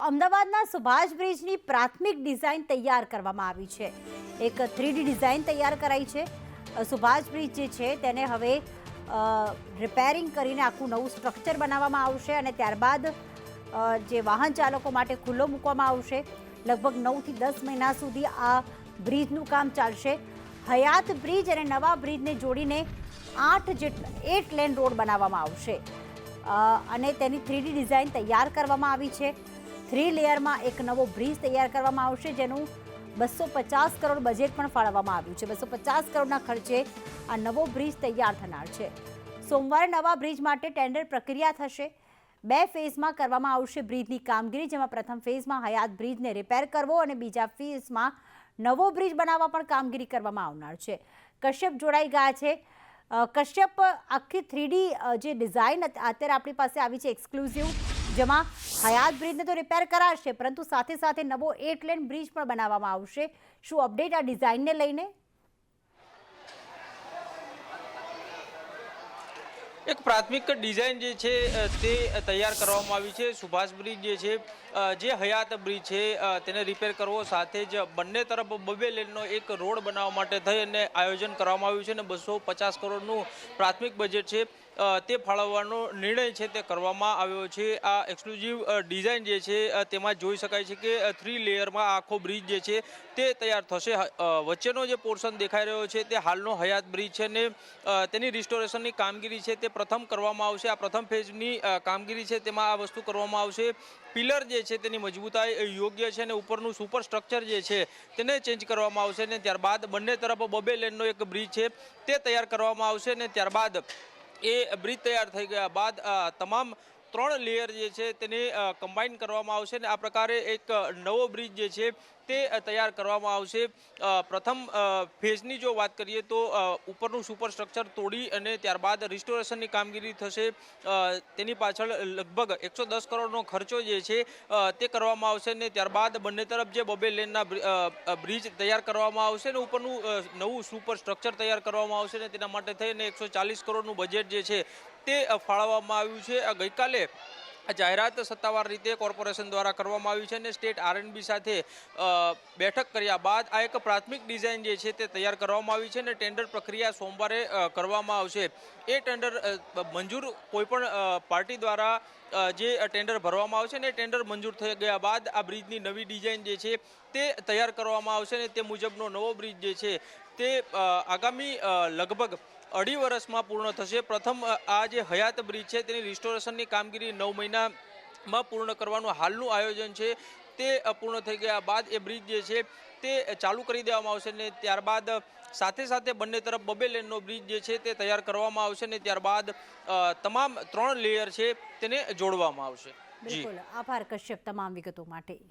અમદાવાદના સુભાષ બ્રિજની પ્રાથમિક ડિઝાઇન તૈયાર કરવામાં આવી છે। એક 3D ડિઝાઇન તૈયાર કરાઈ છે। સુભાષ બ્રિજ જે છે તેને હવે રિપેરિંગ કરીને આખું નવું સ્ટ્રક્ચર બનાવવામાં આવશે અને ત્યારબાદ જે વાહન ચાલકો માટે ખુલ્લો મૂકવામાં આવશે। લગભગ 9 થી 10 મહિના સુધી આ બ્રિજનું કામ ચાલશે। હયાત બ્રિજ અને નવા બ્રિજને જોડીને 8 લેન રોડ બનાવવામાં આવશે અને તેની 3D ડિઝાઇન તૈયાર કરવામાં આવી છે। 3 લેયરમાં એક નવો બ્રિજ તૈયાર કરવામાં આવશે, જેનું 250 કરોડ બજેટ પણ ફાળવવામાં આવ્યું છે। 250 કરોડના ખર્ચે આ નવો બ્રિજ તૈયાર થનાર છે। સોમવારે નવા બ્રિજ માટે ટેન્ડર પ્રક્રિયા થશે। 2 ફેઝમાં કરવામાં આવશે બ્રિજની કામગીરી, જેમાં પ્રથમ ફેઝમાં હયાત બ્રિજને રિપેર કરવો અને બીજા ફેઝમાં નવો બ્રિજ બનાવવા પણ કામગીરી કરવામાં આવનાર છે। કશ્યપ જોડાઈ ગયા છે। કશ્યપ, આખી 3D જે ડિઝાઇન અત્યારે આપણી પાસે આવી છે એક્સક્લુઝિવ, જેમાં હયાત બ્રિજને તો રિપેર કરાશે, પરંતુ સાથે સાથે નવો 8 લેન બ્રિજ પણ બનાવવામાં આવશે। શું અપડેટ આ ડિઝાઇનને લઈને? એક પ્રાથમિક ડિઝાઇન જે છે તે તૈયાર કરવામાં આવી છે। સુભાષ બ્રિજ જે છે, જે હયાત બ્રિજ છે તેને રિપેર કરવો, સાથે જ બંને તરફ 2 લેનનો એક રોડ બનાવવા માટે થઈ અને આયોજન કરવામાં આવ્યું છે અને 250 કરોડનું પ્રાથમિક બજેટ છે તે ફાળવવાનો નિર્ણય છે તે કરવામાં આવ્યો છે। આ એક્સક્લુઝિવ ડિઝાઇન જે છે તેમાં જોઈ શકાય છે કે 3 લેયરમાં આખો બ્રિજ જે છે તે તૈયાર થશે। વચ્ચેનો જે પોર્શન દેખાઈ રહ્યો છે તે હાલનો હયાત બ્રિજ છે ને તેની રિસ્ટોરેશનની કામગીરી છે તે પ્રથમ કરવામાં આવશે। આ પ્રથમ ફેઝની કામગીરી છે તેમાં આ વસ્તુ કરવામાં આવશે। પિલર જે છે તેની મજબૂતાઈ યોગ્ય છે અને ઉપરનું સુપર સ્ટ્રક્ચર જે છે તેને ચેન્જ કરવામાં આવશે અને ત્યારબાદ બંને તરફ 2 લેનનો એક બ્રિજ છે તે તૈયાર કરવામાં આવશે અને ત્યારબાદ એ બ્રિજ તૈયાર થઈ ગયા બાદ તમામ 3 લેયર જે છે તેને કમ્બાઈન કરવામાં આવશે અને આ પ્રકારે એક નવો બ્રિજ જે છે તે તૈયાર કરવામાં આવશે। પ્રથમ ફેઝની જો વાત કરીએ તો ઉપરનું સુપર સ્ટ્રક્ચર તોડી અને ત્યારબાદ રિસ્ટોરેશનની કામગીરી થશે। તેની પાછળ લગભગ 110 કરોડનો ખર્ચો જે છે તે કરવામાં આવશે અને ત્યારબાદ બંને તરફ જે 2 લેનના બ્રિજ તૈયાર કરવામાં આવશે અને ઉપરનું નવું સુપર સ્ટ્રક્ચર તૈયાર કરવામાં આવશે અને તેના માટે થઈને 140 કરોડનું બજેટ જે છે તે ફાળવવામાં આવ્યું છે। ગઈકાલે જાહેરાત સત્તાવાર રીતે કોર્પોરેશન દ્વારા કરવામાં આવી છે અને સ્ટેટ R&B સાથે બેઠક કર્યા બાદ આ એક પ્રાથમિક ડિઝાઇન જે છે તે તૈયાર કરવામાં આવી છે અને ટેન્ડર પ્રક્રિયા સોમવારે કરવામાં આવશે। એ ટેન્ડર મંજૂર કોઈપણ પાર્ટી દ્વારા જે ટેન્ડર ભરવામાં આવશે ને ટેન્ડર મંજૂર થઈ ગયા બાદ આ બ્રિજની નવી ડિઝાઇન જે છે તે તૈયાર કરવામાં આવશે અને તે મુજબનો નવો બ્રિજ જે છે તે આગામી લગભગ 2.5 વર્ષમાં પૂર્ણ થશે। પ્રથમ આ જે હયાત બ્રિજ છે તેની રિસ્ટોરેશનની કામગીરી 9 મહિનામાં પૂર્ણ કરવાનું હાલનું આયોજન છે તે પૂર્ણ થઈ ગયા બાદ એ બ્રિજ જે છે તે ચાલુ કરી દેવામાં આવશે અને ત્યારબાદ સાથે સાથે બંને તરફ 2 લેનનો બ્રિજ જે છે તે તૈયાર કરવામાં આવશે અને ત્યારબાદ તમામ 3 લેયર છે તેને જોડવામાં આવશે। બિલકુલ, આભાર કશ્યપ તમામ વિગતો માટે।